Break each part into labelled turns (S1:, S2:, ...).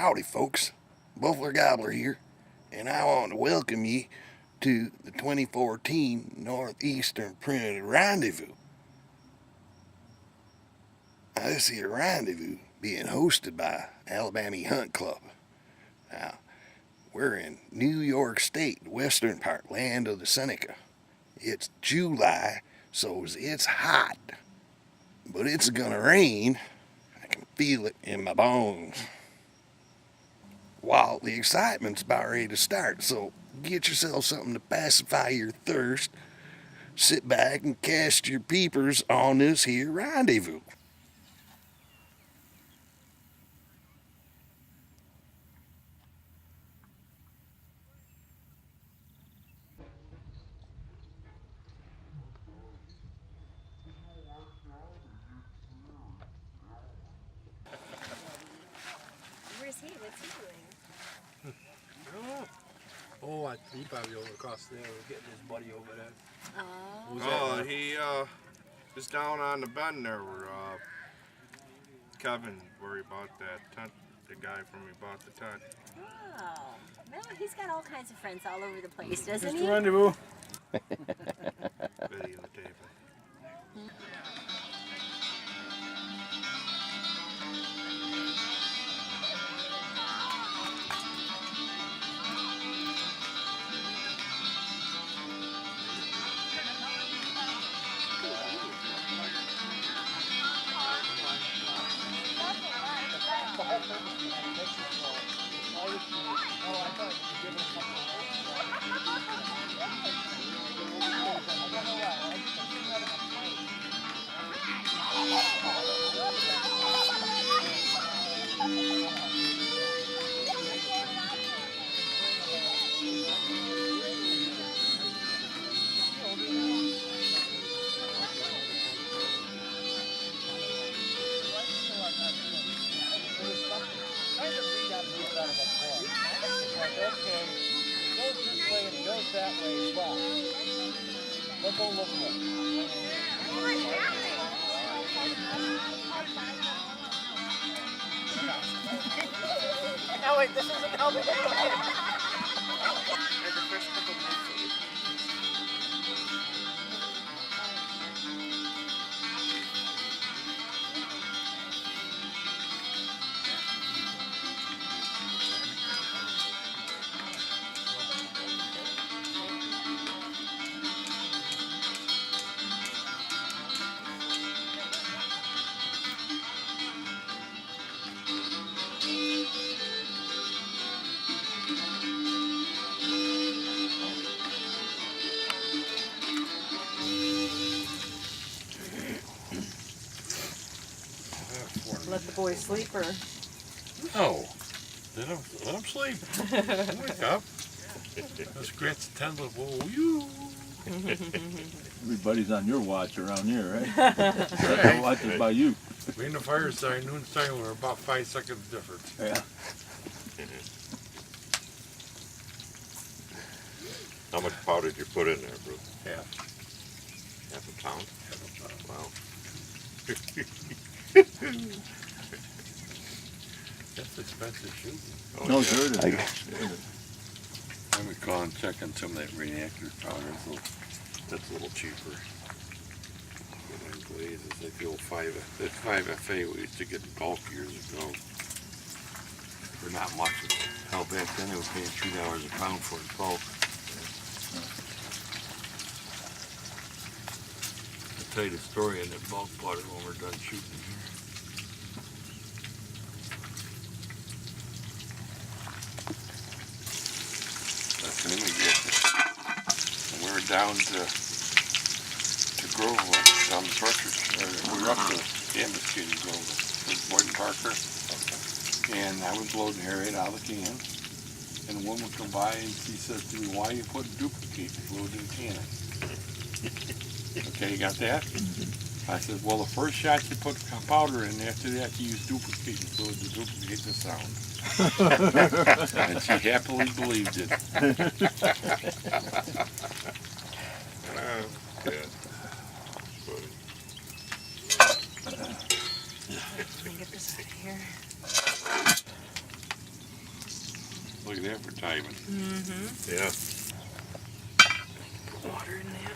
S1: Howdy, folks. Buffalo Gobbler here, and I want to welcome you to the 2014 Northeastern Printed Rendezvous. Now, this here rendezvous being hosted by Alabama Hunt Club. Now, we're in New York State, the western part, land of the Seneca. It's July, so it's hot, but it's gonna rain. I can feel it in my bones. Well, the excitement's about ready to start, so get yourself something to pacify your thirst. Sit back and cast your peepers on this here rendezvous.
S2: Where's he? What's he doing?
S3: Oh, he probably over across there, getting his buddy over there.
S2: Oh.
S4: He is down on the bend there where Kevin, where he bought that tent, the guy from he bought the tent.
S2: Oh. Well, he's got all kinds of friends all over the place, doesn't he?
S3: Mr. Rendezvous.
S4: Videotape.
S5: No, wait, this isn't helping. Let the boys sleep, or?
S6: No. Let him sleep. Wake up. Let's scratch the tent with you.
S7: Everybody's on your watch around here, right? Right. Watch is by you.
S6: We in the fire sign, noon sign, we're about 5 seconds difference.
S7: Yeah.
S4: How much powder did you put in there, Bruce?
S6: Half.
S4: Half a pound? Wow.
S6: That's expensive shooting.
S4: Oh,
S7: No,
S4: yeah.
S7: sure it is.
S6: I would call and check on some of that reenactor powder. That's a little cheaper. Good glazes, like the old 5FA we used to get in golf years ago. For not much. Hell, back then they were paying $3 a pound for it bulk. I'll tell you the story on that bulk powder when we're done shooting here. That's an image. And we were down to Grove, down the Torchers. We were up to Ambuscade Grove with Boyd and Parker. And I was loading hair right out of the can. And a woman come by and she says to me, why you put duplicate fluid in the cannon? Okay, you got that? I said, well, the first shot you put powder in, after that you use duplicating fluid to duplicate the sound. And she happily believed it.
S4: Good.
S2: Let me get this out of here.
S6: Look at advertising.
S2: Mm-hmm.
S4: Yeah.
S2: Put water in there.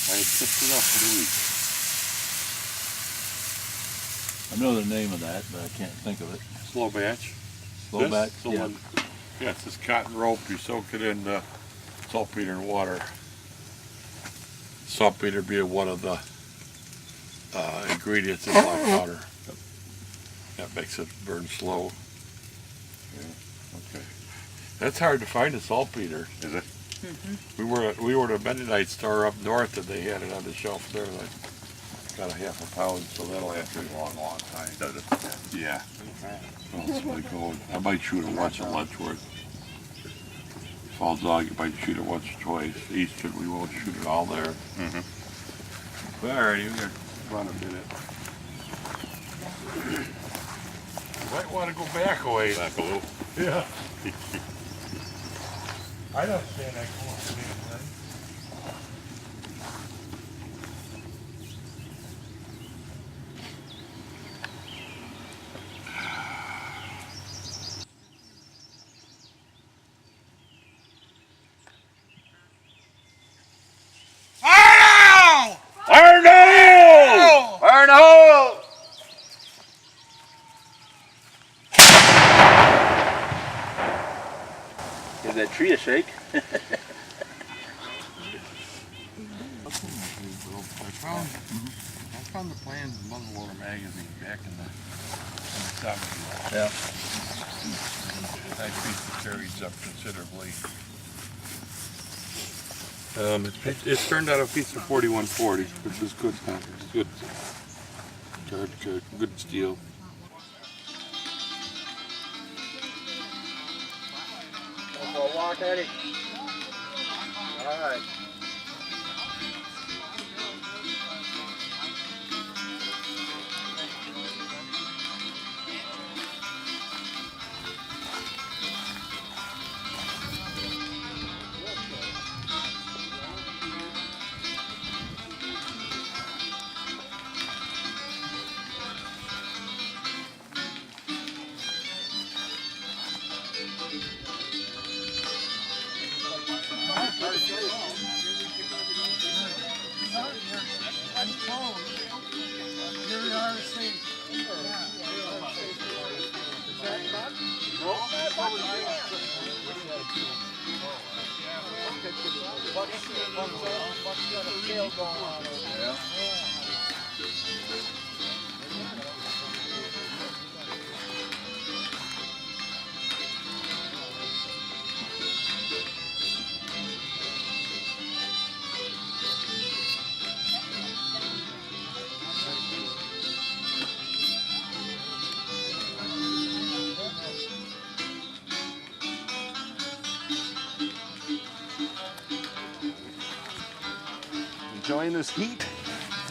S6: I had tipped it up for the week.
S7: I know the name of that, but I can't think of it.
S6: Slow batch.
S7: Slow back.
S6: The
S7: Yeah.
S6: one. Yeah, it's this cotton rope. You soak it in saltpeter and water. Saltpeter being one of the ingredients in black powder. That makes it burn slow. Yeah. Okay. That's hard to find a saltpeter. Is it?
S2: Mm-hmm.
S6: We were at a Mennonite store up north and they had it on the shelf there. And I got a half a pound, so that'll last me a long, long time. Does it? Yeah. Well, so I go. I might shoot it once at lunchworth. Fall dog, you might shoot it once or twice. Eastern, we won't shoot it all there. Mm-hmm. Well, alrighty, we got run a minute. You might want to go back a ways. Back a little. Yeah.
S4: I don't stand that close.
S7: Give that tree a shake.
S6: I found the plans in Muzzleloader magazine back in the 70s.
S7: Yeah.
S6: I pieced the cherries up considerably.
S3: It's turned out a piece of 4140, which is good stuff. It's good. Good steel.
S5: Go for a walk, Eddie. All right.
S8: Enjoying this heat?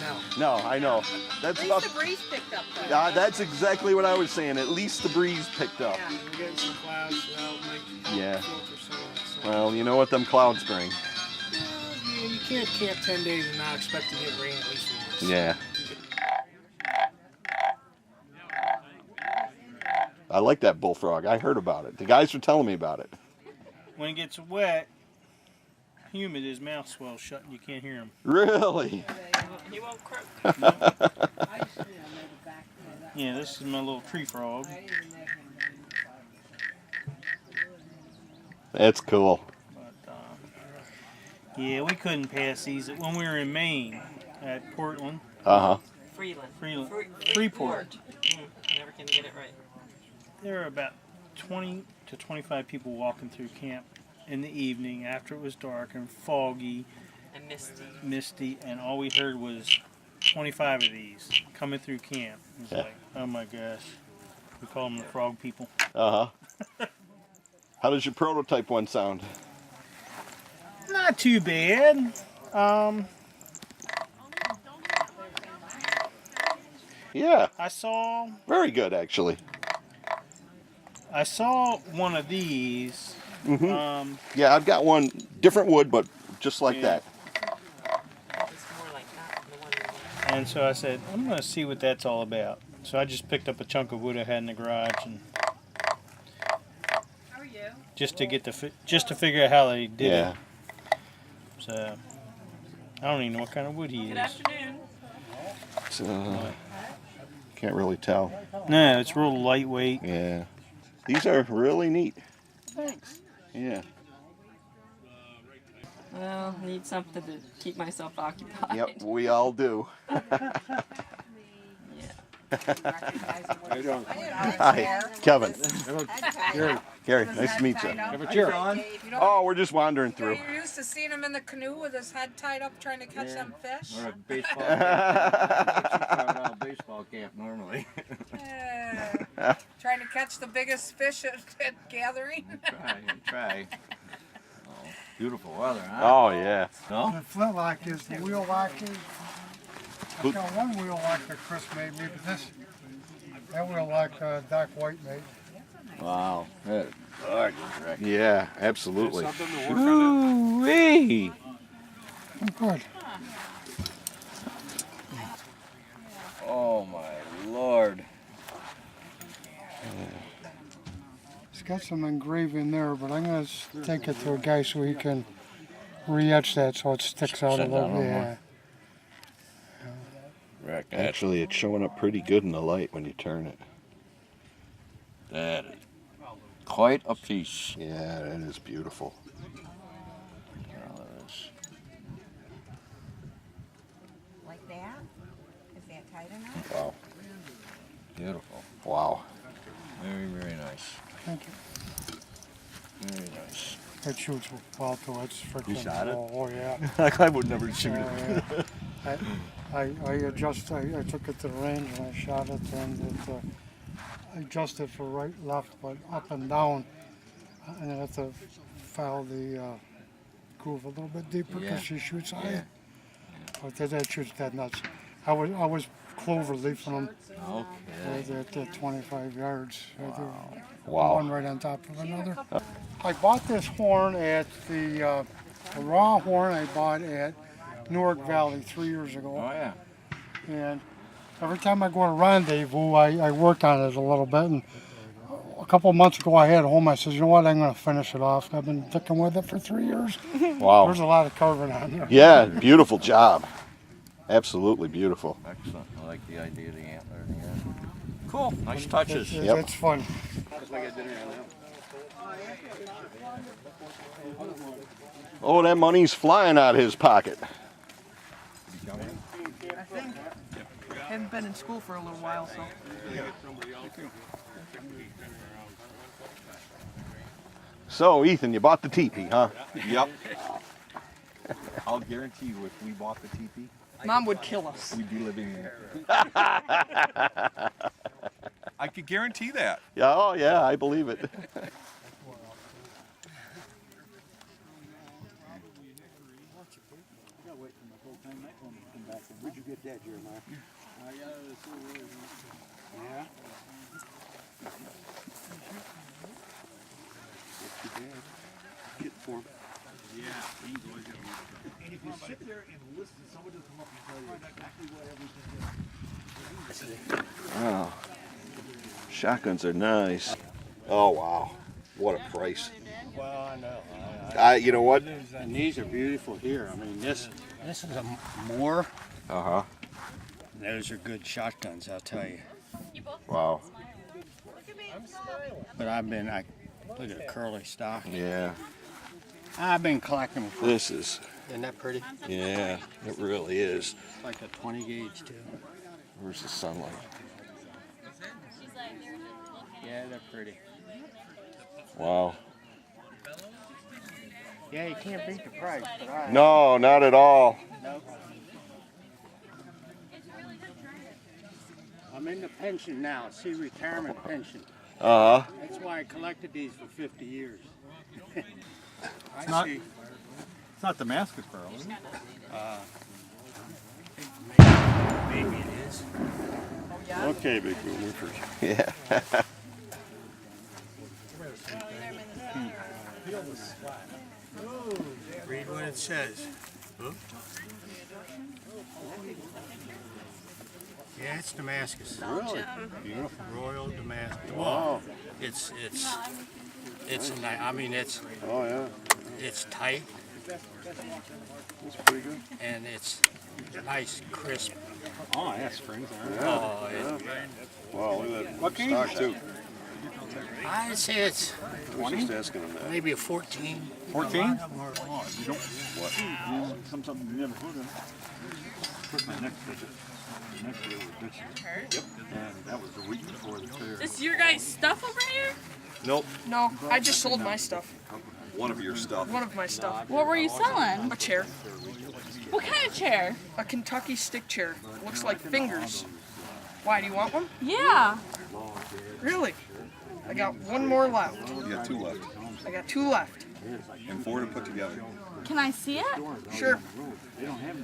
S5: No.
S8: No, I know. That's
S2: At
S8: about.
S2: least the breeze picked up though.
S8: Yeah, that's exactly what I was saying. At least the breeze picked up.
S2: Yeah.
S3: We're getting some clouds out, like
S8: Yeah.
S3: filter some of that stuff.
S8: Well, you know what them clouds bring.
S3: Yeah, you can't camp 10 days and not expect to get rain at least once.
S8: Yeah. I like that bullfrog. I heard about it. The guys were telling me about it.
S9: When it gets wet, humid, his mouth swells shut and you can't hear him.
S8: Really?
S2: He won't croak.
S9: Yeah, this is my little tree frog.
S8: That's cool.
S9: But, yeah, we couldn't pass these when we were in Maine at Portland.
S8: Uh-huh.
S9: Freeport.
S2: Never can get it right.
S9: There were about 20 to 25 people walking through camp in the evening after it was dark and foggy,
S2: And
S9: misty, and all we heard was 25 of these coming through camp. It was like, oh my gosh. We call them the frog people.
S8: Uh-huh. How does your prototype one sound?
S9: Not too bad.
S8: Yeah,
S9: I saw
S8: very good, actually.
S9: one of these.
S8: Mm-hmm. Yeah, I've got one, different wood, but just like
S9: Yeah.
S8: that.
S2: it's more like that. The one
S9: And so I said, I'm going to see what that's all about. So I just picked up a chunk of wood I had in the garage, and just to get just to figure out how they did it. So I don't even know what kind of wood he is.
S8: It's, can't really tell.
S9: No, it's real lightweight.
S8: Yeah. These are really neat.
S2: Thanks.
S8: Yeah.
S2: Well, need something to keep myself occupied.
S8: Yep, we all do.
S5: How you doing?
S8: Hi, Kevin. Gary, nice to meet you.
S5: Have a chair.
S8: Oh, we're just wandering through.
S10: You're used to seeing him in the canoe with his head tied up trying to catch them fish?
S7: Or a baseball camp. Baseball camp normally.
S10: Trying to catch the biggest fish at gathering?
S7: Try. Oh, beautiful weather, huh?
S8: Oh, yeah.
S7: No?
S5: The flintlock is the wheel lock is. I've got one wheel lock that Chris made me, but that wheel lock Doc White made.
S7: Wow. That is gorgeous, Rick.
S8: Yeah, absolutely.
S4: Something to work on.
S7: Ooh-wee.
S5: Oh, good.
S7: Oh, my Lord.
S5: It's got some engraving there, but I'm going to take it to a guy so he can re-etch that so it sticks out a
S7: Sit
S5: little
S7: down
S5: bit.
S7: a little
S5: Yeah.
S7: Rick,
S8: Actually, it's showing up pretty good in the light when you turn it.
S7: that is quite a piece.
S8: Yeah, it is beautiful.
S7: Well, it is.
S2: Like that? Is that tight enough?
S8: Wow.
S7: Beautiful.
S8: Wow.
S7: Very, very nice.
S5: Thank you.
S7: Very nice.
S5: It shoots well too. It's freaking.
S7: shot it?
S5: Oh yeah.
S8: I would never shoot it.
S5: I took it to the range and I shot it, and I adjusted for right, left, but up and down, and I have to file the groove a little bit deeper because
S7: Yeah.
S5: she shoots high.
S7: Yeah.
S5: But that shoots that nuts. I was clover leafing them
S7: Okay.
S5: at 25 yards.
S8: Wow.
S5: One right on top of another. I bought this horn at the raw horn I bought at Newark Valley 3 years ago.
S7: Oh, yeah.
S5: And every time I go to Rendezvous, I work on it a little bit. And a couple of months ago, I had it home. I said, you know what, I'm going to finish it off. I've been sticking with it for 3 years.
S8: Wow.
S5: There's a lot of carving on there.
S8: Yeah, beautiful job. Absolutely beautiful.
S7: Excellent. I like the idea of the antler in the end. Cool. Nice touches.
S8: Yep.
S5: It's fun.
S8: Oh, that money's flying out of his pocket.
S10: I think. Haven't been in school for a little while, so.
S8: So, Ethan, you bought the teepee, huh?
S11: Yep. I'll guarantee you, if we bought the teepee,
S10: Mom would kill us.
S11: we'd be living there. I could guarantee that.
S8: Yeah, oh yeah, I believe it.
S5: Where'd you get that, Jeremiah? Yeah.
S8: Get for him.
S5: And if you sit there and listen, someone will come up and tell you exactly what everything is.
S8: Oh. Shotguns are nice. Oh wow, what a price.
S5: Well, I know.
S8: You know what?
S5: And these are beautiful here. I mean, this is a Moore.
S8: Uh-huh.
S5: Those are good shotguns, I'll tell you.
S8: Wow.
S5: But look at the curly stock.
S8: Yeah.
S5: I've been collecting them.
S8: This is,
S5: Isn't that pretty?
S8: yeah, it really is.
S5: Like a 20 gauge too.
S8: Where's the sunlight?
S5: Yeah, they're pretty.
S8: Wow.
S5: Yeah, you can't beat the price, but
S8: No, not at all.
S5: Nope. I'm in the pension now, retirement pension.
S8: Uh-huh.
S5: That's why I collected these for 50 years.
S7: It's not Damascus pearl, is it?
S5: Maybe it is.
S8: Okay, big boomers. Yeah.
S5: Read what it says.
S12: Yeah, it's Damascus.
S8: Really? Beautiful.
S12: Royal Damascus.
S8: Wow.
S12: It's I mean it's.
S8: Oh yeah.
S12: It's tight.
S8: That's pretty good.
S12: And it's nice, crisp.
S3: Oh, yeah, springs.
S12: Oh,
S8: Wow, look at that.
S3: What game?
S8: Stock too.
S12: I'd say it's
S8: I was just asking him that.
S12: maybe a 14.
S3: 14?
S11: Oh, you don't. What? Something you never heard of. Where's my next visit? The next visit was bitching. Yep. And that was the week before the fair.
S13: This your guys' stuff over here?
S14: Nope.
S13: No, I just sold my stuff.
S14: One of your stuff.
S13: One of my stuff. What were you selling?
S10: A chair.
S13: What kind of chair?
S10: A Kentucky stick chair. Looks like fingers. Why, do you want one?
S13: Yeah.
S10: Really? I got one more left.
S14: You got 2 left.
S10: I got 2 left.
S14: And 4 to put together.
S13: Can I see it?
S10: Sure.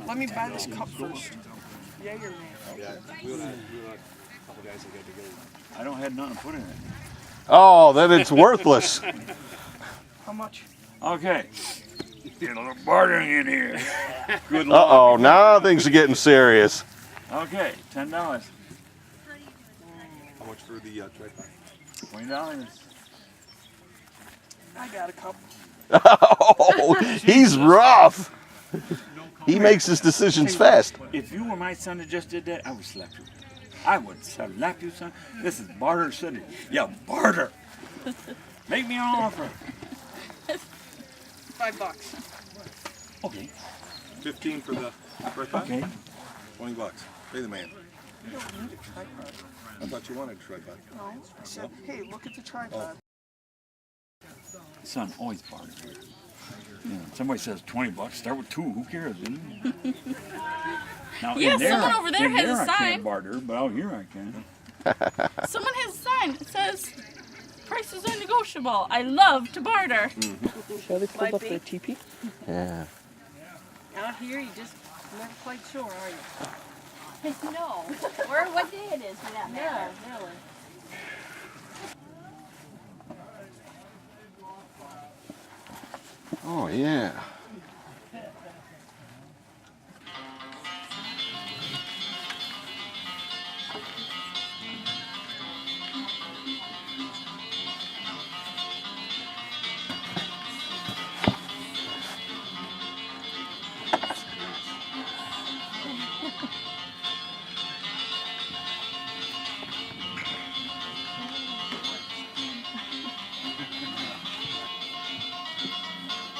S10: Let me buy this cup first. Yay or nay?
S11: I don't have nothing to put in it.
S8: Oh, then it's worthless.
S10: How much?
S11: Okay. Get a little bartering in here. Good luck.
S8: Uh-oh, now things are getting serious.
S11: Okay, $10.
S14: How much for the tripod?
S11: $20.
S10: I got a cup.
S8: Oh, he's rough. He makes his decisions fast.
S11: If you were my son that just did that, I would slap you. I would slap you, son. This is barter city. Yeah, barter. Make me an offer.
S10: $5.
S11: Okay.
S14: 15 for the tripod?
S11: Okay.
S14: $20. Pay the man.
S10: You don't need a tripod.
S14: I thought you wanted a tripod.
S10: No. I said, hey, look at the tripod.
S11: Son, always barter here. You know, somebody says $20, start with 2. Who cares? Now,
S13: Yeah,
S11: in there,
S13: someone over there
S11: in
S13: has
S11: there
S13: a
S11: I
S13: sign.
S11: can't barter, but out here I can.
S13: Someone has a sign that says prices are negotiable. I love to barter.
S10: Shall they pull up their teepee?
S8: Yeah.
S2: Out here, you just never quite sure, are you?
S13: No.
S2: Or what day it is, for that matter. Yeah, really.
S8: Oh, yeah.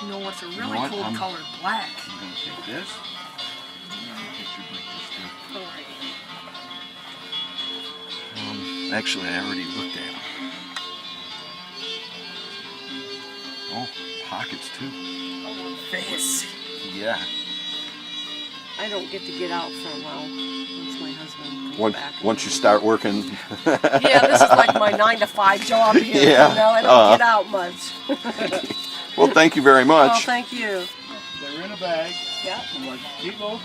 S10: You know what's a really
S11: what?
S10: cool color? Black.
S11: I'm going to take this.
S8: Actually, I already looked at them. Oh, pockets too.
S10: Fancy.
S8: Yeah.
S2: I don't get to get out for a while once my husband comes back.
S8: Once you start working.
S2: Yeah, this is like my 9-to-5 job here.
S8: Yeah.
S2: You know, I don't get out much.
S8: Well, thank you very much.
S2: Well, thank you.
S11: They're in a bag.
S2: Yep.
S11: I'm like, Kilo.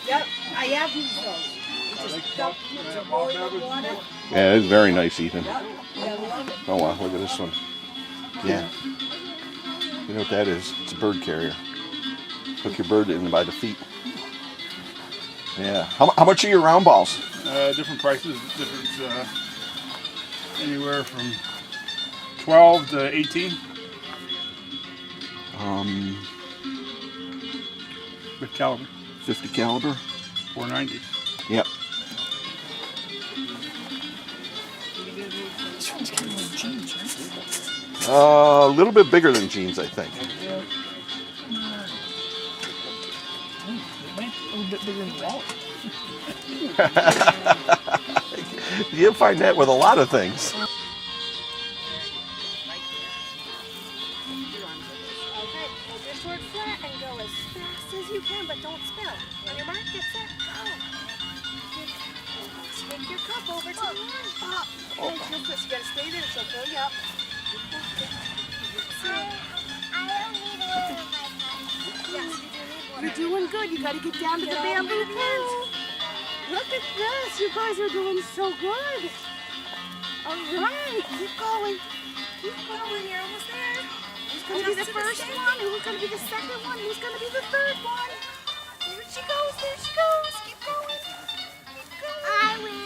S2: Yep, I have these those. Just dump into boiling water.
S8: Yeah, it's very nice, Ethan.
S2: Yep. I love it.
S8: Oh wow, look at this one. Yeah. You know what that is? It's a bird carrier. Hook your bird in by the feet. Yeah. How much are your round balls?
S3: Different prices, different, anywhere from 12 to 18. With caliber.
S8: 50 caliber.
S3: 490.
S8: Yep.
S10: This one's kind of like jeans, right?
S8: A little bit bigger than jeans, I think.
S10: A little bit bigger than the wallet.
S8: You'll find that with a lot of things.
S2: Okay, hold your sword flat and go as fast as you can, but don't spill. On your mark, get set, go. Take your cup over to the line. You gotta stay there, so fill you up. Yes, you're doing good. You gotta get down to the bamboo pins. Look at this. You guys are doing so good. All right, keep going. Keep going. You're almost there. Who's gonna be the first one? Who's gonna be the second one? Who's gonna be the third one? There she goes. There she goes. Keep going. Keep going. I win.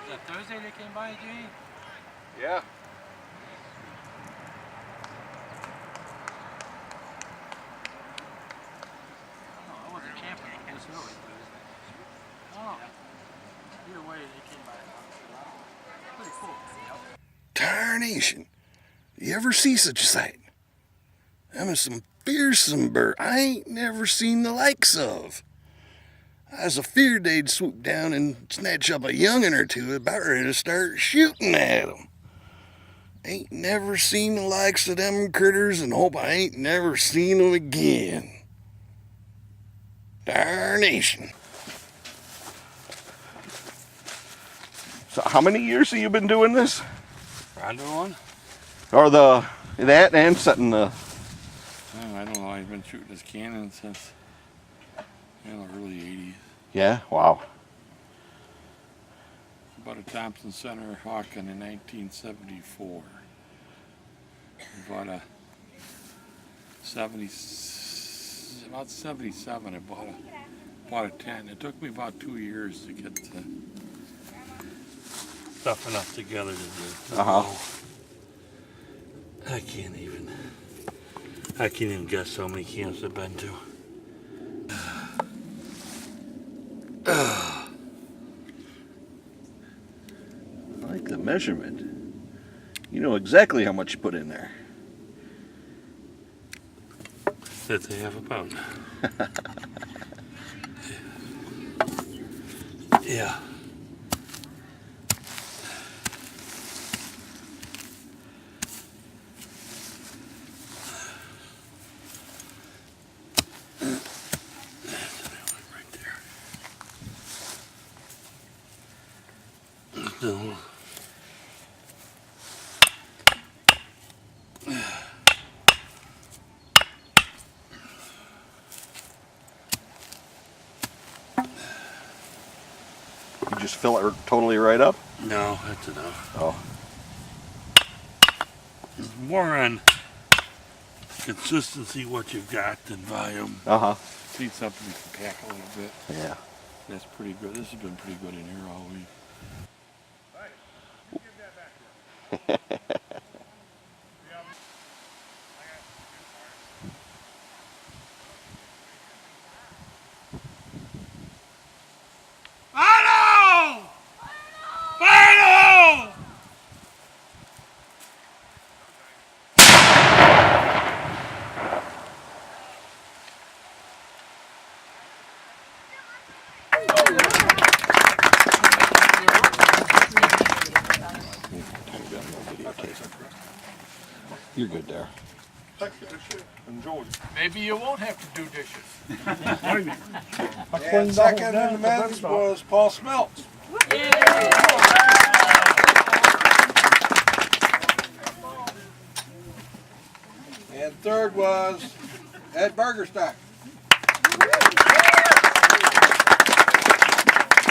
S12: that Thursday they came by, Gene?
S6: Yeah.
S12: Oh, I wasn't camping on this early Thursday. Oh. Either way, they came by. Pretty cool.
S1: Tarnation. You ever see such a sight? Them is some fearsome bird I ain't never seen the likes of. I was afeard they'd swoop down and snatch up a young'un or two about ready to start shooting at 'em. Ain't never seen the likes of them critters and hope I ain't never seen 'em again. Darnation.
S8: So how many years have you been doing this?
S3: Rendezvous?
S8: Or that and setting the...
S3: I don't know. I've been shooting this cannon since the early 80s.
S8: Yeah, wow.
S3: Bought a Thompson Center Hawken in 1974. About 77. I bought a 10. It took me about 2 years to get the stuff enough together to do. I can't even guess how many camps I've been to.
S8: I like the measurement. You know exactly how much you put in there.
S3: That's a half a pound. Yeah. No.
S8: You just fill it totally right up?
S3: No, that's enough.
S8: Oh.
S3: It's more on consistency what you've got than volume.
S8: Need
S3: something you can pack a little bit.
S8: Yeah.
S3: That's pretty good. This has been pretty good in here all week.
S8: You're good there.
S14: Enjoy.
S12: Maybe you won't have to do dishes.
S14: And second in the men's was Paul Smelts. And third was Ed Burgerstock.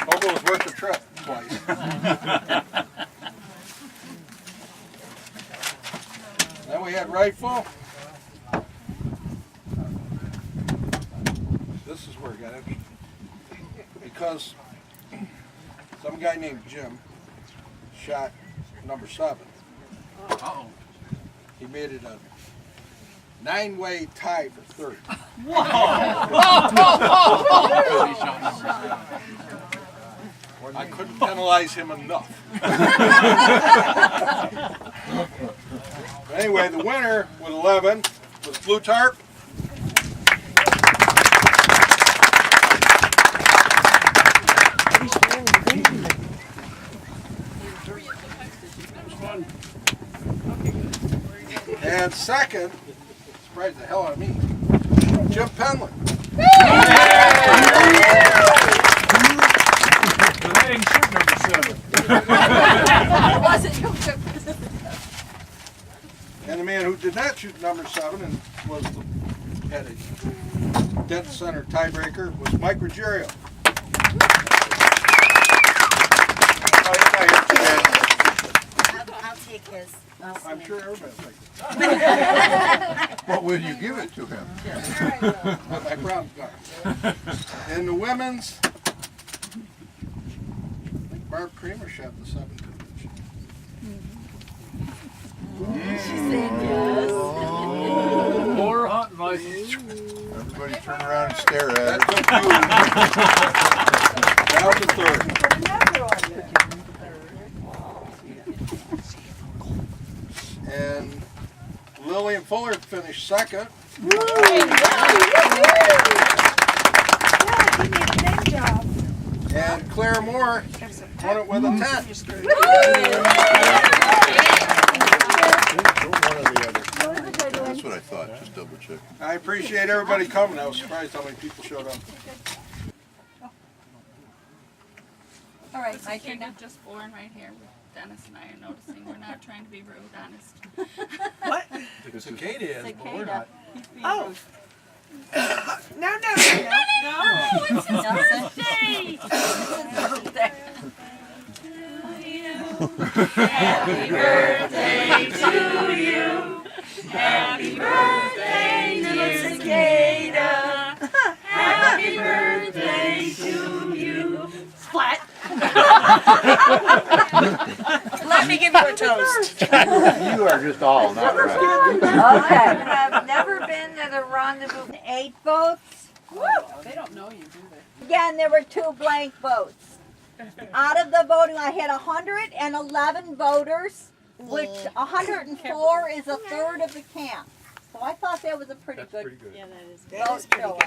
S14: Hope it was worth the trip twice. Then we had rifle. This is where it got interesting. Because some guy named Jim shot number 7. He made it a 9-way tie for third. I couldn't penalize him enough. Anyway, the winner with 11 was Blue Tarp. And second, surprised the hell out of me, Jim Penland.
S12: I didn't shoot number 7.
S14: And the man who did not shoot number 7 and had a dead center tiebreaker was Mike Ruggiero.
S2: I'll take his.
S14: I'm sure everybody's like
S15: What will you give it to him?
S14: my brown car. And the women's, Barb Kramer shot the 7 convention.
S13: She said yes.
S11: More hunting license.
S8: Everybody turn around and stare at it.
S14: Down to 3rd. And Lillian Fuller finished 2nd. And Claire Moore won it with a 10.
S8: That's what I thought. Just double check.
S14: I appreciate everybody coming. I was surprised how many people showed up.
S13: All right, my turn now. Just born right here. Dennis and I are noticing we're not trying to be rude, honest.
S14: What? Cicada is, but we're not.
S13: Oh.
S2: No,
S13: No, it's his birthday! Happy birthday to you. Happy birthday, dear Cicada. Happy birthday to you. Splat.
S2: Let me give you a toast.
S8: You are just all not right.
S15: Okay. I've never been to the Rendezvous. 8 votes.
S2: Woo! They don't know you, do they?
S15: Again, there were 2 blank votes. Out of the voting, I had 111 voters, which 104 is a third of the camp. So I thought that was a pretty good.
S2: Yeah, that is
S15: vote showing.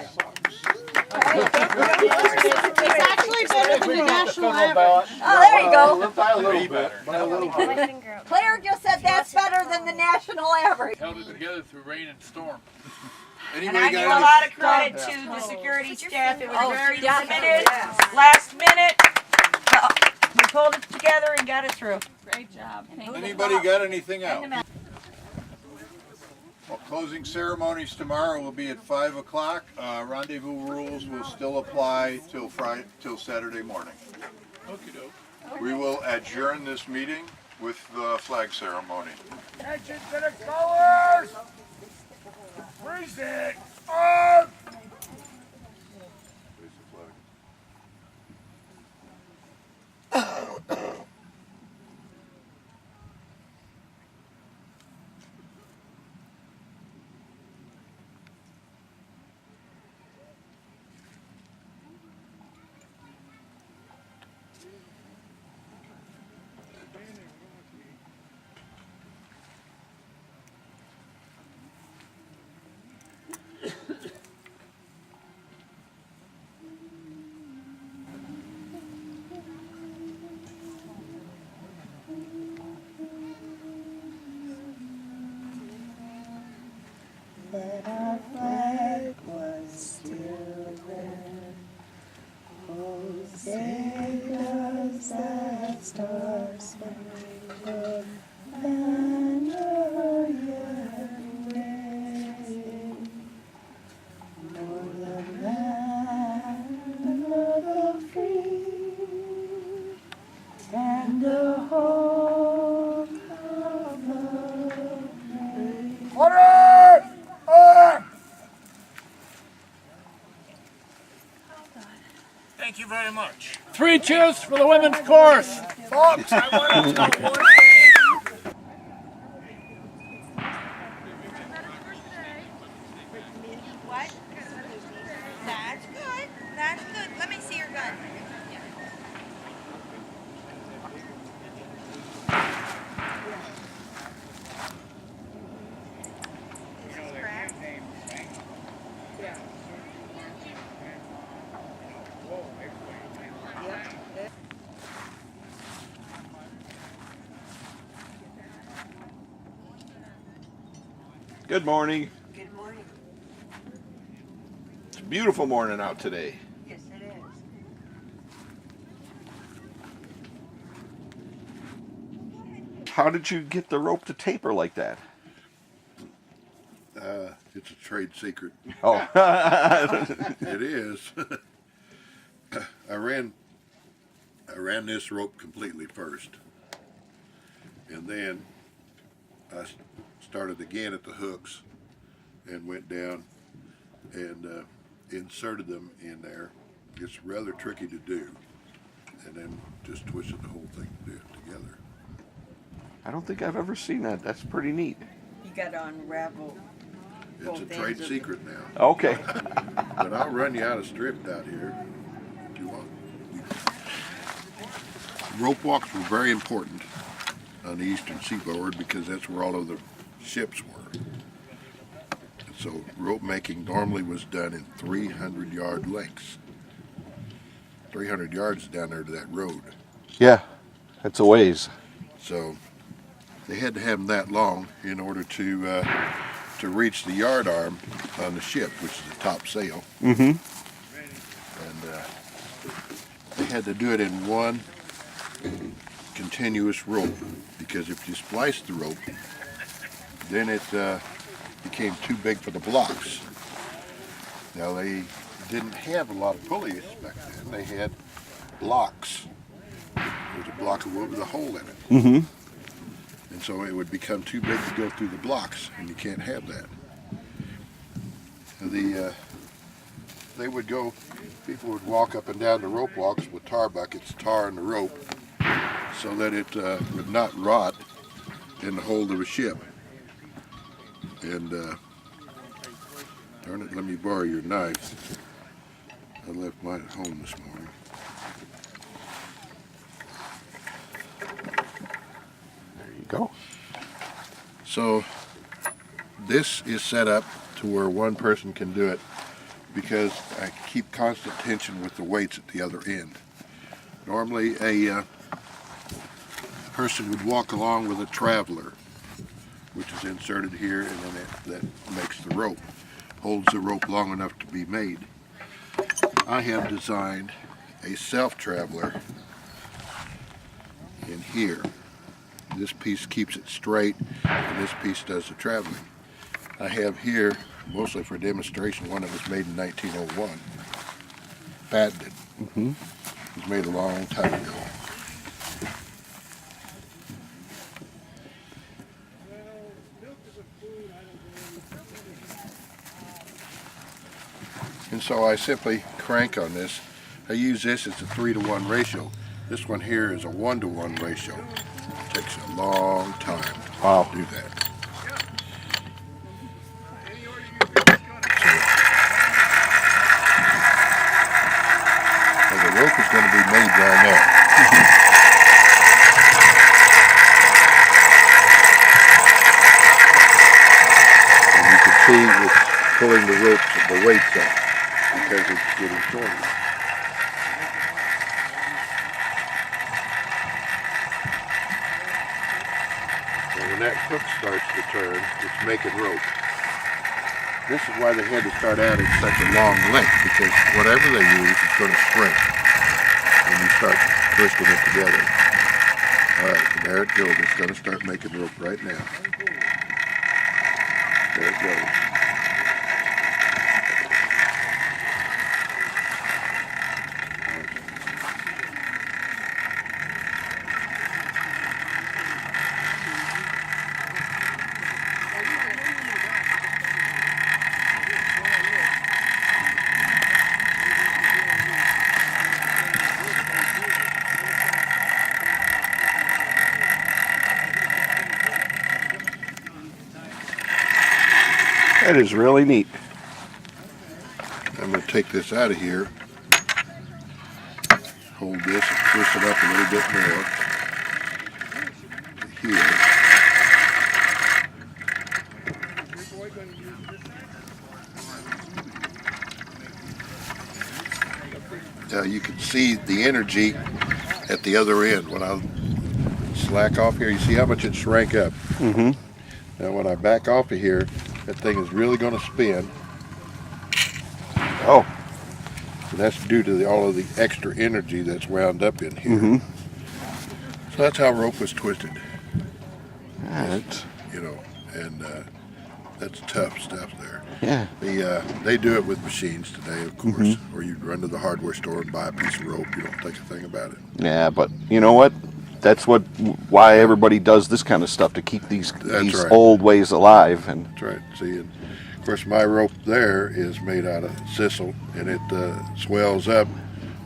S2: It's actually better than the national average.
S15: Oh, there you go.
S8: By a little bit. By a little bit.
S15: Claire just said that's better than the national average.
S11: Held it together through rain and storm.
S2: And I give a lot of credit to the security staff. It was very committed, last minute. We pulled it together and got it through.
S13: Great job.
S8: Anybody got anything else? Well, closing ceremonies tomorrow will be at 5 o'clock. Rendezvous rules will still apply till Saturday morning. We will adjourn this meeting with the flag ceremony.
S11: Attention to the colors! Precinct on!
S2: But our flag was still red. Hosanna's that star-spangled banner yet waving o'er the land of the free and the home of the brave.
S11: Order! Thank you very much. 3 cheers for the women's chorus. Folks, I want to tell one thing.
S2: What? That's good. That's good. Let me see your gun.
S8: Good morning.
S2: Good morning.
S8: It's a beautiful morning out today.
S2: Yes, it is.
S8: How did you get the rope to taper like that?
S16: It's a trade secret.
S8: Oh.
S16: It is. I ran this rope completely first, and then I started again at the hooks and went down and inserted them in there. It's rather tricky to do, and then just twisted the whole thing together.
S17: I don't think I've ever seen that. That's pretty neat.
S15: You got to unravel.
S16: It's a trade secret now.
S17: Okay.
S16: But I'll run you out of strip out here if you want. Rope walks were very important on the eastern seaboard because that's where all of the ships were. And so rope making normally was done in 300-yard lengths. 300 yards down there to that road.
S17: Yeah, that's a ways.
S16: So they had to have them that long in order to reach the yard arm on the ship, which is the top sail.
S17: Mm-hmm.
S16: And they had to do it in one continuous rope, because if you spliced the rope, then it became too big for the blocks. Now they didn't have a lot of pulleys back then. They had blocks. There's a block of wood with a hole in it.
S17: Mm-hmm.
S16: And so it would become too big to go through the blocks, and you can't have that. They would go, people would walk up and down the rope walks with tar buckets, tar in the rope, so that it would not rot in the hold of a ship. And darn it, let me borrow your knife. I left mine at home this morning.
S17: There you go.
S16: So this is set up to where one person can do it because I keep constant tension with the weights at the other end. Normally a person would walk along with a traveler, which is inserted here, and then that makes the rope, holds the rope long enough to be made. I have designed a self-traveler in here. This piece keeps it straight, and this piece does the traveling. I have here, mostly for demonstration, one that was made in 1901. Patented.
S17: Mm-hmm.
S16: It was made a long time ago. And so I simply crank on this. I use this as a 3-to-1 ratio. This one here is a 1-to-1 ratio. It takes a long time to do that. So the rope is going to be made down there. And you can see it's pulling the weights up because it's getting shorter. And when that hook starts to turn, it's making rope. This is why they had to start out at such a long length, because whatever they use is going to shrink when you start twisting it together. Alright, there it goes. It's going to start making rope right now. There it goes.
S17: That is really neat.
S16: I'm going to take this out of here, hold this and twist it up a little bit more to here. You can see the energy at the other end. When I slack off here, you see how much it shrank up.
S17: Mm-hmm.
S16: Now when I back off of here, that thing is really going to spin.
S17: Oh.
S16: And that's due to all of the extra energy that's wound up in here.
S17: Mm-hmm.
S16: So that's how rope was twisted.
S17: Right.
S16: You know, and that's tough stuff there.
S17: Yeah.
S16: They do it with machines today, of course, where you run to the hardware store and buy a piece of rope. You don't think a thing about it.
S17: Yeah, but you know what? That's why everybody does this kind of stuff, to keep these
S16: right.
S17: old ways alive. And
S16: that's right. See, and of course, my rope there is made out of sisal, and it swells up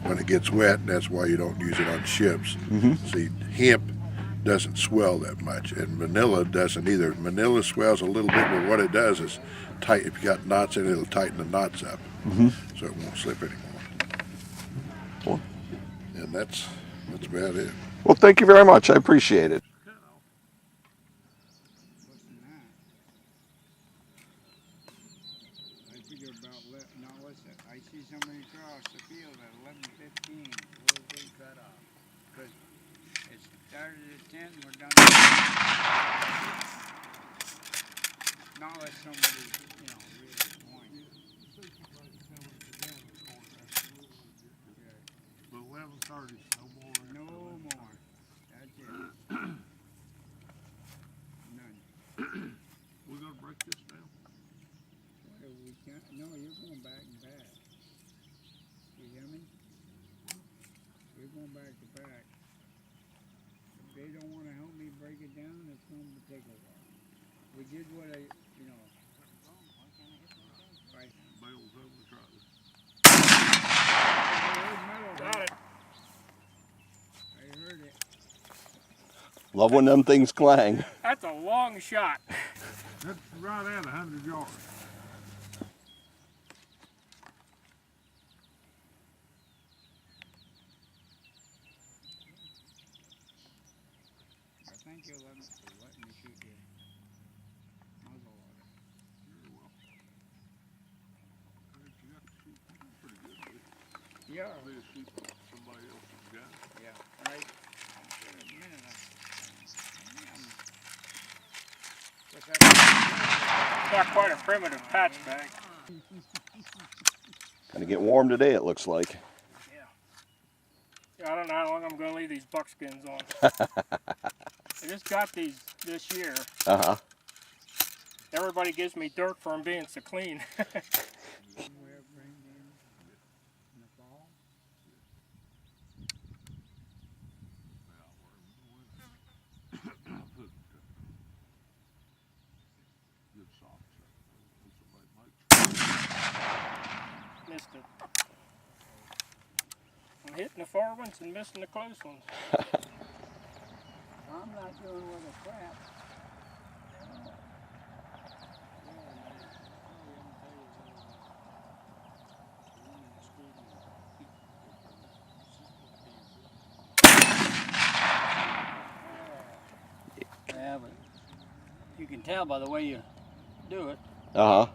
S16: when it gets wet, and that's why you don't use it on ships.
S17: Mhm.
S16: See, hemp doesn't swell that much, and manila doesn't either. Manila swells a little bit, but what it does is tight. If you got knots in it, it'll tighten the knots up, so it won't slip anymore.
S17: Cool.
S16: And that's about it.
S17: Well, thank you very much. I appreciate it.
S18: I figure about now listen, I see somebody across the field at 11:15. We'll take that off. Because it started at 10, we're done at 10. Not unless somebody, you know, really wants.
S11: But 11:30, no more.
S18: No more. That's it. None.
S11: We're gonna break this down.
S18: Well, we can't. No, you're going back and back. You hear me? You're going back to back. If they don't want to help me break it down, it's going to take a while. We did what I, you know. Right.
S11: Bale's over the trailer.
S18: Got it. I heard it.
S17: Love when them things clang.
S12: That's a long shot.
S11: That's right at 100 yards.
S18: Thank you, Lemon, for letting me shoot your muzzle on it.
S11: Very well. I think you got to shoot pretty good, dude.
S18: Yeah.
S11: They shoot somebody else's gun.
S18: Yeah. Right. In a minute.
S12: Not quite a primitive patch bag.
S17: Gonna get warm today, it looks like.
S12: Yeah, I don't know how long I'm going to leave these buckskins on. I just got these this year.
S17: Uh-huh.
S12: Everybody gives me dirt for them being so clean. Missed it. I'm hitting the far ones and missing the close ones.
S18: I'm not doing with a crap.
S12: Yeah, but you can tell by the way you do it,
S17: Uh-huh.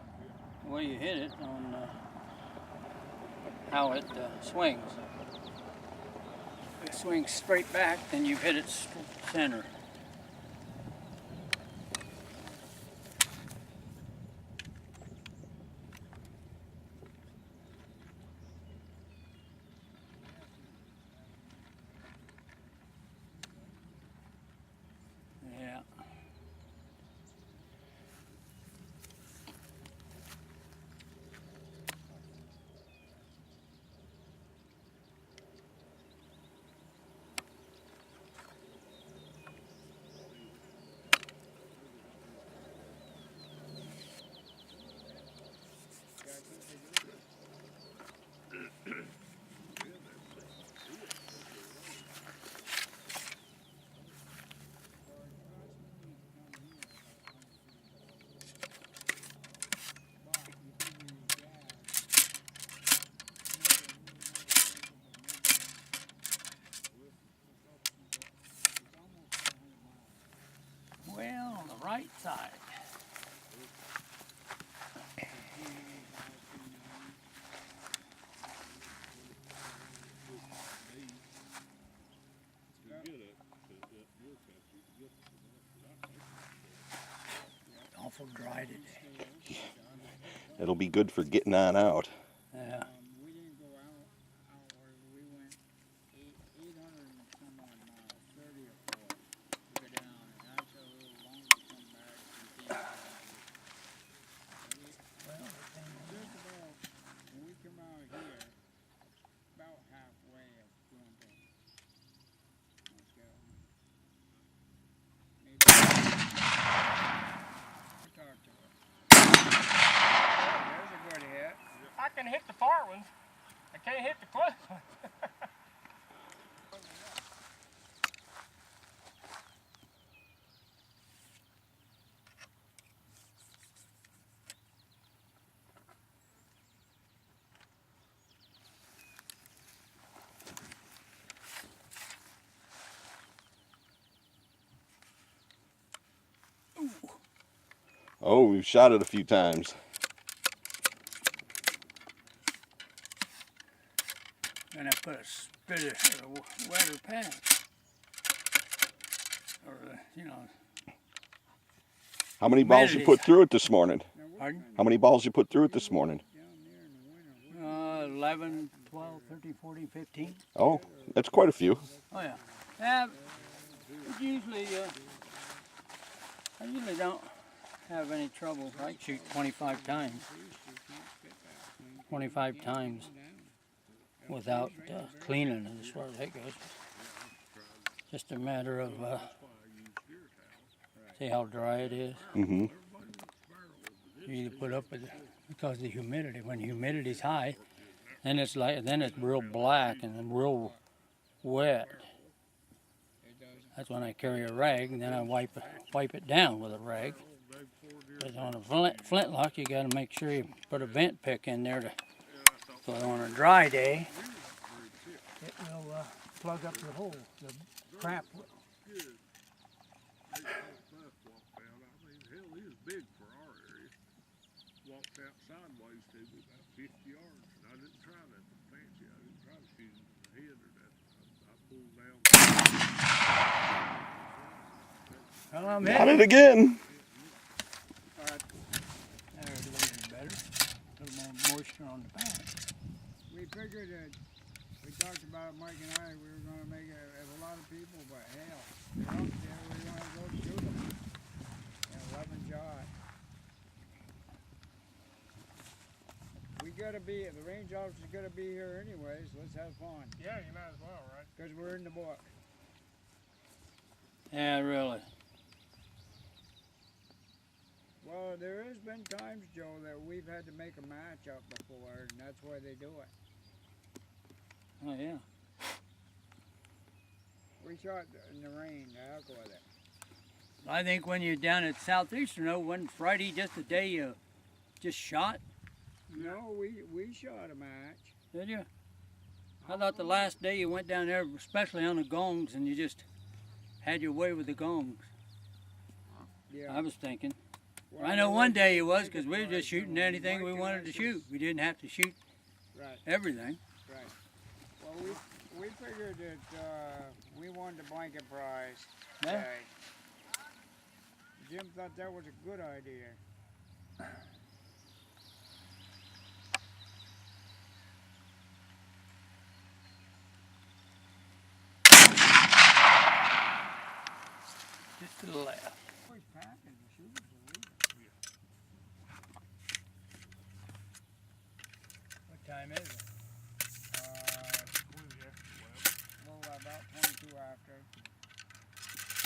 S12: the way you hit it, on how it swings. If it swings straight back, then you've hit it center. Yeah. Well, on the right side. Awful dry today.
S17: It'll be good for getting on out.
S12: Yeah.
S18: We didn't go out where we went 800 and some odd miles, 30 or 40 to go down, and that's a little longer to come back. Just about, when we come out here, about halfway of doing things. Let's go. Maybe. Talk to her. There's a good hit.
S12: I can hit the far ones. I can't hit the close ones.
S17: Oh, we've shot it a few times.
S18: And I put a spitter or a wetter pad. Or, you know.
S17: How many balls you put through it this morning?
S18: Pardon?
S17: How many balls you put through it this morning?
S18: 11, 12, 13, 14, 15.
S17: Oh, that's quite a few.
S18: Oh, yeah. Yeah, usually, I usually don't have any trouble. I shoot 25 times. 25 times without cleaning it as far as that goes. Just a matter of see how dry it is.
S17: Mm-hmm.
S18: You either put up with it because of the humidity. When the humidity's high, then it's real black and then real wet. That's when I carry a rag, and then I wipe it down with a rag. But on a flintlock, you got to make sure you put a vent pick in there so on a dry day, it will plug up the hole, the crap.
S11: Big for our area. Walked out sideways to me about 50 yards, and I didn't try that fancy. I didn't try to shoot him in the head or that. I pulled down.
S18: Well,
S17: Got it again.
S18: All right. There, a little better. A little more moisture on the back.
S14: We figured that, we talked about Mike and I, we were going to make it, have a lot of people, but hell, they're up there, we're going to go shoot them. 11 shot. We gotta be, the range officer's gotta be here anyways, let's have fun.
S4: Yeah, you might as well, right?
S14: Because we're in the book.
S18: Yeah, really.
S14: Well, there has been times, Joe, that we've had to make a match up before, and that's why they do it.
S18: Oh, yeah.
S14: We shot in the rain, the heck with it.
S18: I think when you're down at Southeastern, wasn't Friday just the day you just shot?
S14: No, we shot a match.
S18: Did you? I thought the last day you went down there, especially on the gongs, and you just had your way with the gongs.
S14: Yeah.
S18: I was thinking.
S14: Well,
S18: I know one day it was because we were just shooting anything we wanted to shoot. We didn't have to shoot everything.
S14: Right. Well, we figured that we wanted a blanket prize today. Jim thought that was a good idea.
S18: Just to the left. What time is it?
S14: Well, about 22 after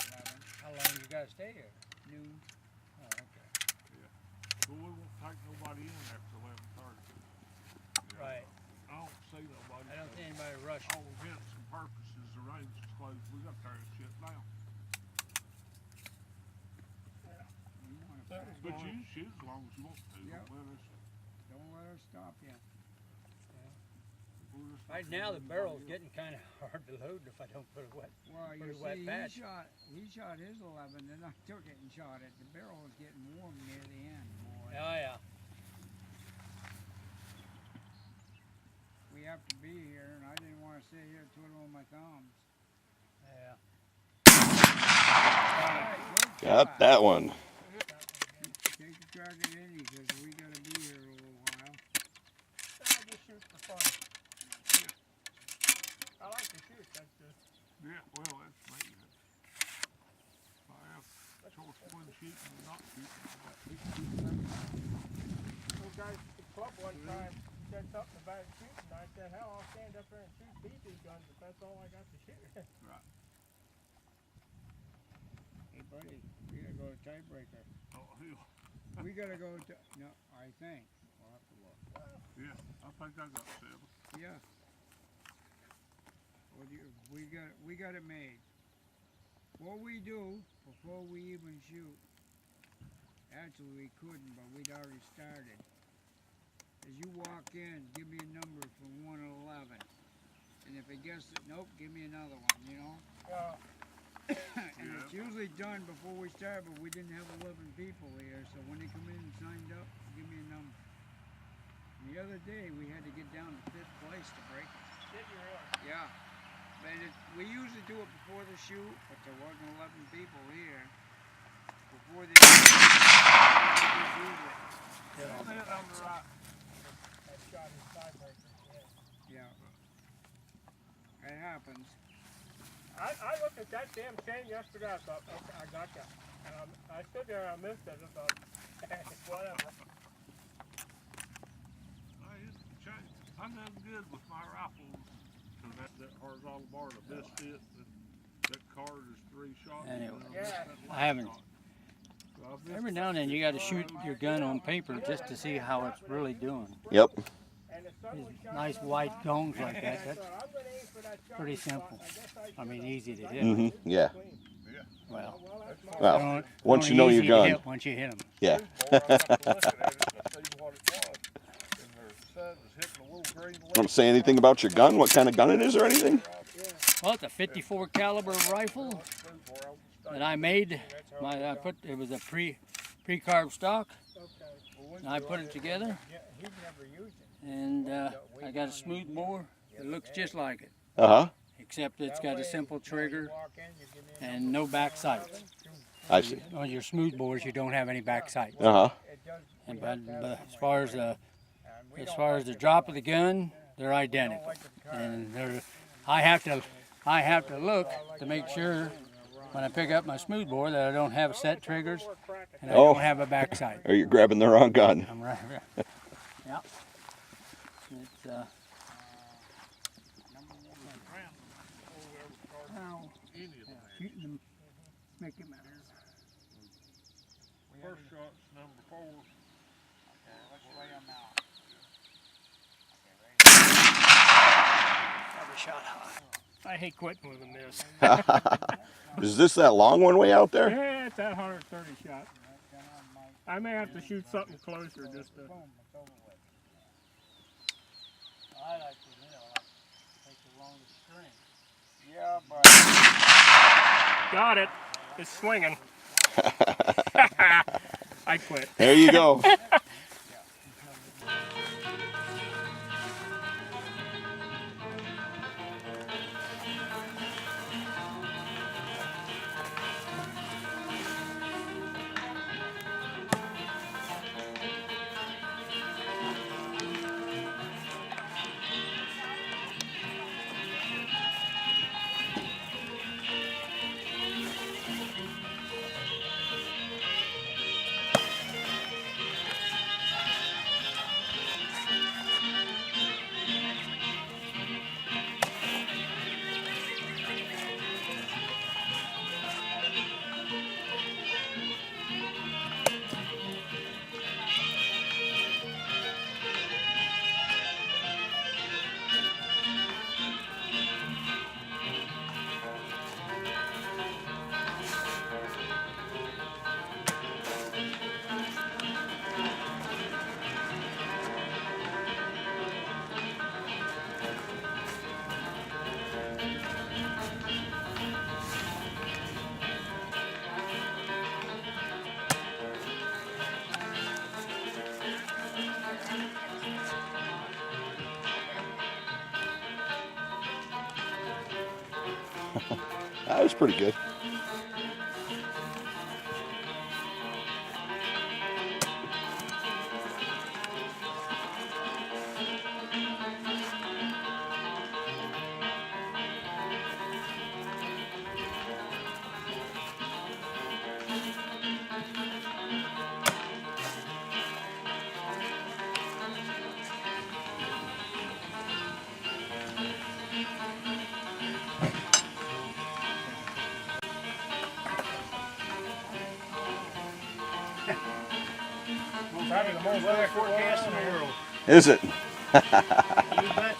S14: 11.
S18: How long you got to stay here?
S14: Noon.
S18: Oh, okay.
S11: Yeah. Well, we won't take nobody in after 11:30.
S18: Right.
S11: I don't see nobody.
S18: I don't see anybody rushing.
S11: All intents and purposes, the range is closed. We got to tear this shit down. But you shoot as long as you want to.
S14: Yep.
S11: Don't let us
S14: stop you.
S18: Right now the barrel's getting kind of hard to load if I don't put a wet,
S14: Well, you
S18: wet
S14: see,
S18: patch.
S14: he shot his 11, then I took it and shot it. The barrel was getting warm near the end, boy.
S18: Oh, yeah.
S14: We have to be here, and I didn't want to sit here twiddling my thumbs.
S18: Yeah.
S17: Got that one.
S14: Take a crack at any, because we got to be here a little while.
S4: I just shoot for fun. I like to shoot, that's just...
S11: Yeah, well, that's me. I have choice between shooting and not shooting.
S4: Those guys at the club one time said something about shooting. I said, hell, I'll stand up there and shoot BB guns if that's all I got to shoot.
S11: Right.
S14: Hey, buddy, we got to go to tiebreaker.
S11: Oh, hell.
S14: We got to go to... No, I think. We'll have to look.
S11: Yeah, I think I got 7.
S14: Yeah. Well, we got it made. What we do before we even shoot, actually we couldn't, but we'd already started. As you walk in, give me a number from 1 to 11, and if it gets it, nope, give me another one. You know.
S4: Yeah.
S14: And it's usually done before we start, but we didn't have 11 people here, so when they come in and signed up, give me a number. And the other day, we had to get down to 5th place to break it.
S4: Did you really?
S14: Yeah. But we usually do it before the shoot, but there wasn't 11 people here. Before the shoot,
S4: Yeah. On the right. That shot his tiebreaker.
S14: Yeah. It happens.
S4: I looked at that damn chain yesterday. I thought, okay, I got that. And I stood there and I missed it. I thought, whatever.
S11: I'm done good with my rifles. Cause that horizontal bar, the best fit. That card is 3 shots.
S12: Anyway,
S4: Yeah.
S12: I haven't. Every now and then you got to shoot your gun on paper just to see how it's really doing.
S17: Yep.
S12: These nice white gongs like that, that's pretty simple. I mean, easy to hit.
S17: Mm-hmm. Yeah.
S12: Well,
S17: once you know your gun.
S12: Once you hit them.
S17: Yeah. Want to say anything about your gun? What kind of gun it is or anything?
S12: Well, it's a 54 caliber rifle that I made. It was a pre-carved stock. And I put it together. And I got a smooth bore. It looks just like it.
S17: Uh-huh.
S12: Except it's got a simple trigger and no back sights.
S17: I see.
S12: On your smooth bores, you don't have any back sights.
S17: Uh-huh.
S12: But as far as the drop of the gun, they're identical. And I have to look to make sure when I pick up my smooth bore that I don't have set triggers and I don't have a back sight.
S17: Or you're grabbing the wrong gun.
S12: I'm right. Yeah. It's shooting them, make it matter.
S11: First shot's number 4.
S14: Let's lay them out.
S12: Every shot high.
S4: I hate quitting with a miss.
S17: Is this that long one way out there?
S4: Yeah, it's that 130 shot. I may have to shoot something closer just to.
S12: I like to, take the longest string.
S14: Yeah, but.
S4: Got it. It's swinging. I quit.
S17: There you go. That was pretty good.
S12: Probably the most weather forecast in the world.
S17: Is it?
S12: You betcha.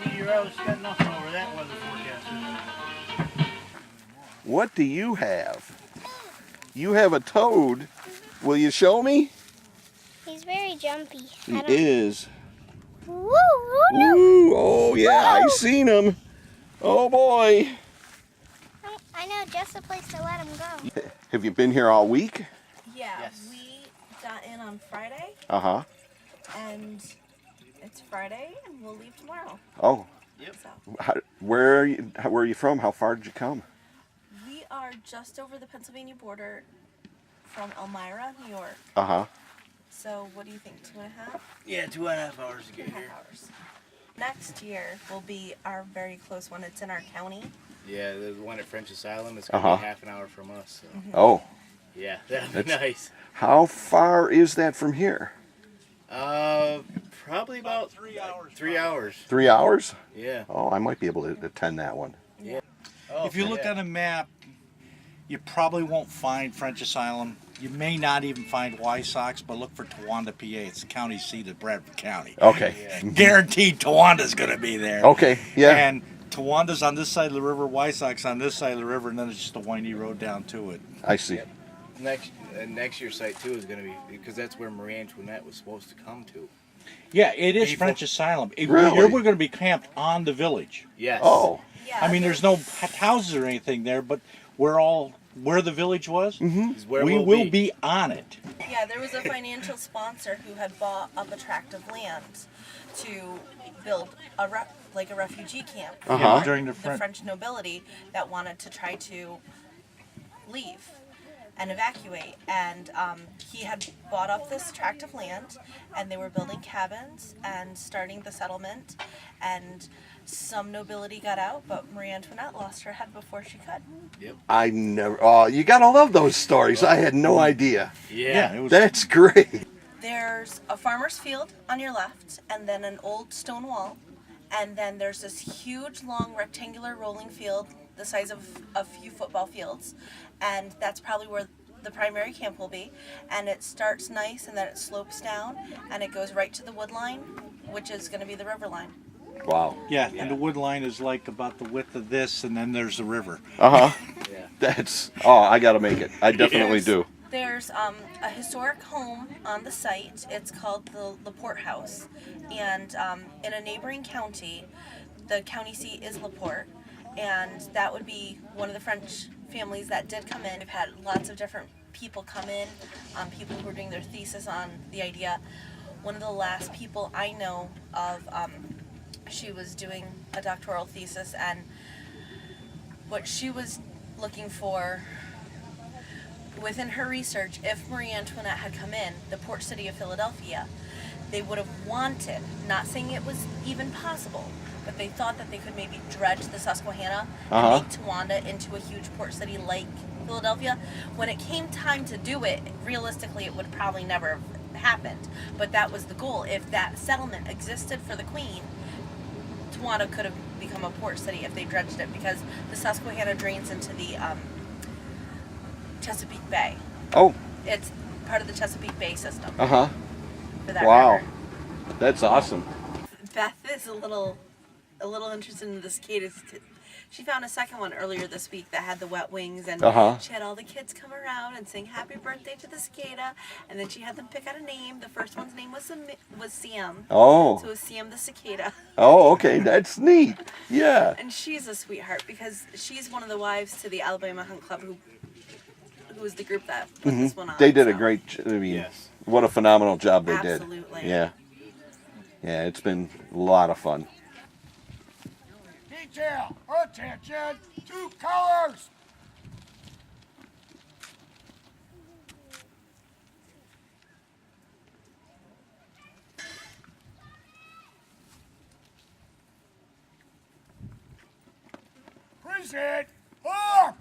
S12: Meteorologists got nothing over that weather forecast.
S17: What do you have? You have a toad. Will you show me?
S19: He's very jumpy.
S17: He is.
S19: Woo, woo, no.
S17: Ooh, oh yeah, I seen him. Oh boy.
S19: I know just the place to let him go.
S17: Have you been here all week?
S20: Yeah, we got in on Friday,
S17: Uh-huh.
S20: and it's Friday, and we'll leave tomorrow.
S17: Oh.
S20: Yep. So
S17: Where are you from? How far did you come?
S20: we are just over the Pennsylvania border from Elmira, New York.
S17: Uh-huh.
S20: So what do you think, 2.5?
S21: Yeah, 2.5 hours to get
S20: 2.5
S21: here.
S20: hours. Next year will be our very close one. It's in our county.
S21: Yeah, the one at French Asylum is going to be half an hour from us. So.
S17: Oh.
S21: Yeah, that'd be nice.
S17: How far is that from here?
S21: Probably about 3 hours. 3 hours.
S17: 3 hours?
S21: Yeah.
S17: Oh, I might be able to attend that one.
S21: Yeah.
S11: If you look on a map, you probably won't find French Asylum. You may not even find Wysox, but look for Towanda, PA. It's the county seat of Bradford County.
S17: Okay.
S11: Guaranteed Towanda's going to be there.
S17: Okay, yeah.
S11: And Towanda's on this side of the river, Wysox on this side of the river, and then it's just a windy road down to it.
S17: I see.
S21: Next year's site too is going to be, because that's where Marie Antoinette was supposed to come to.
S11: Yeah, it is French Asylum.
S17: Really?
S11: We're going to be camped on the village.
S21: Yes.
S17: Oh.
S20: Yeah,
S11: I mean, there's no houses or anything there, but where the village was,
S21: where
S11: we
S21: we'll
S11: will be on it.
S20: Yeah, there was a financial sponsor who had bought up a tract of land to build a refugee camp
S11: Uh-huh.
S20: for
S11: During the
S20: French nobility that wanted to try to leave and evacuate. And he had bought up this tract of land, and they were building cabins and starting the settlement. And some nobility got out, but Marie Antoinette lost her head before she could.
S21: Yep.
S17: I never. Oh, you gotta love those stories. I had no idea.
S21: Yeah.
S11: It was,
S17: That's great.
S20: There's a farmer's field on your left, and then an old stone wall, and then there's this huge, long, rectangular rolling field the size of a few football fields, and that's probably where the primary camp will be. And it starts nice, and then it slopes down, and it goes right to the wood line, which is going to be the river line.
S17: Wow.
S11: yeah, and the wood line is like about the width of this, and then there's the river.
S17: Uh-huh.
S21: Yeah.
S17: That's. Oh, I gotta make it. I definitely do.
S20: There's a historic home on the site. It's called the Laporte House. And in a neighboring county, the county seat is Laporte. And that would be one of the French families that did come in. We've had lots of different people come in, people who are doing their thesis on the idea. One of the last people I know of, she was doing a doctoral thesis, and what she was looking for within her research, if Marie Antoinette had come in, the port city of Philadelphia, they would have wanted, not saying it was even possible, but they thought that they could maybe dredge the Susquehanna and make Towanda into a huge port city like Philadelphia. When it came time to do it, realistically, it would probably never have happened. But that was the goal. If that settlement existed for the Queen, Towanda could have become a port city if they dredged it, because the Susquehanna drains into the Chesapeake Bay.
S17: Oh.
S20: It's part of the Chesapeake Bay system.
S17: Uh-huh.
S20: For that
S17: Wow.
S20: river.
S17: That's awesome.
S20: Beth is a little interested in the cicadas. She found a second one earlier this week that had the wet wings, and she had all the kids come around and sing happy birthday to the cicada, and then she had them pick out a name. The first one's name was Sam.
S17: Oh.
S20: So it was Sam the cicada.
S17: Oh, okay. That's neat. Yeah.
S20: And she's a sweetheart because she's one of the wives to the Alabama Hunt Club who was the group that put this one on.
S17: They did a great. I mean, what a phenomenal job they did.
S20: Absolutely.
S17: Yeah. Yeah, it's been a lot of fun.
S14: Detail, attention, 2 colors. Present, arms.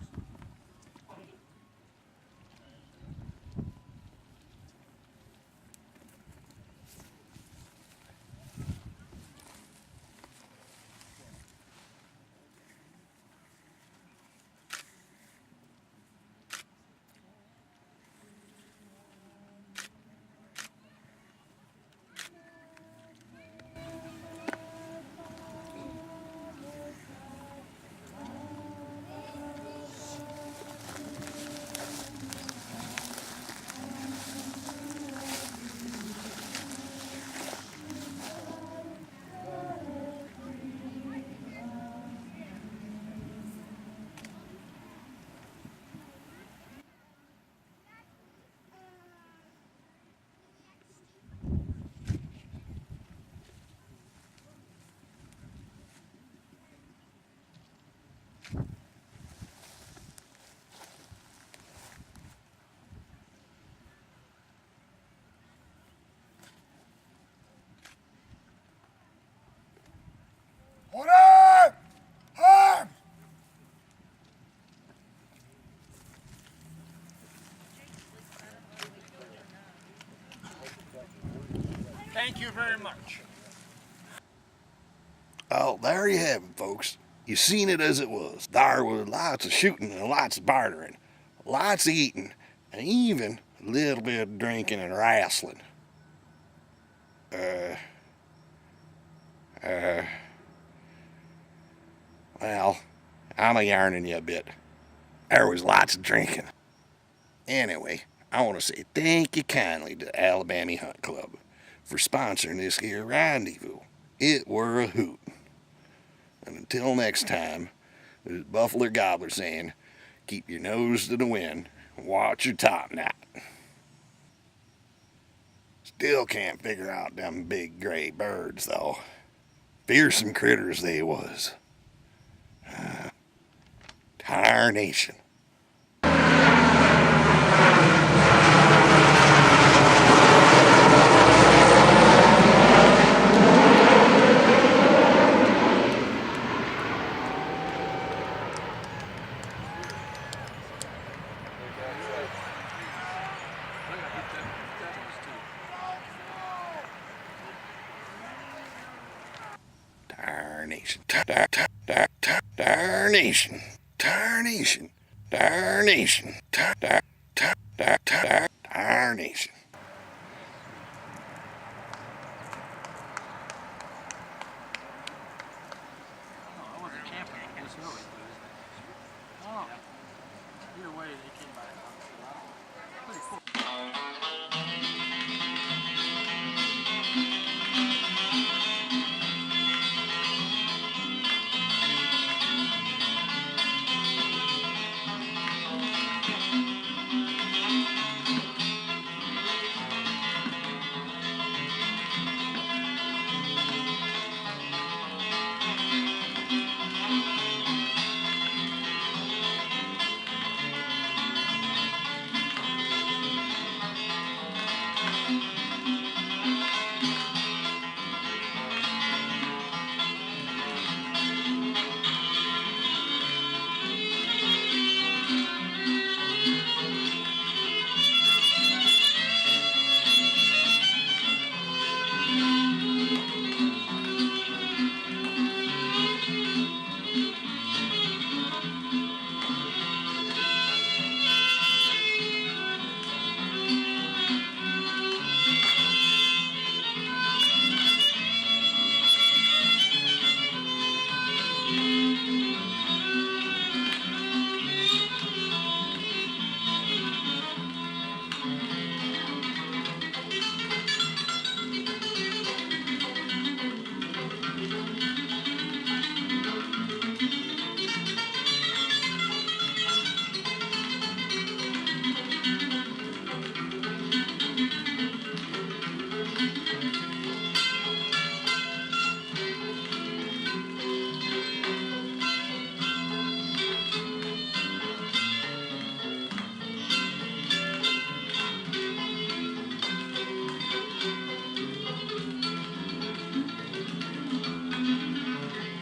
S1: Order! Arms!
S4: Thank you very much.
S1: Oh, there you have it, folks. You seen it as it was. There was lots of shooting and lots of bartering, lots of eating, and even a little bit of drinking and wrestling. Well, I'm a yarning you a bit. There was lots of drinking. Anyway, I want to say thank you kindly to Alabama Hunt Club for sponsoring this here rendezvous. It were a hoot. And until next time, this is Buffalo Gobbler saying, keep your nose to the wind and watch your top knot. Still can't figure out them big gray birds, though. Fearsome critters they was. Tarnation. Tarnation. Tarnation. Tarnation. Tarnation. Tarnation.
S4: I wasn't camping, I guess early. Oh. Either way, they came by. Pretty cool.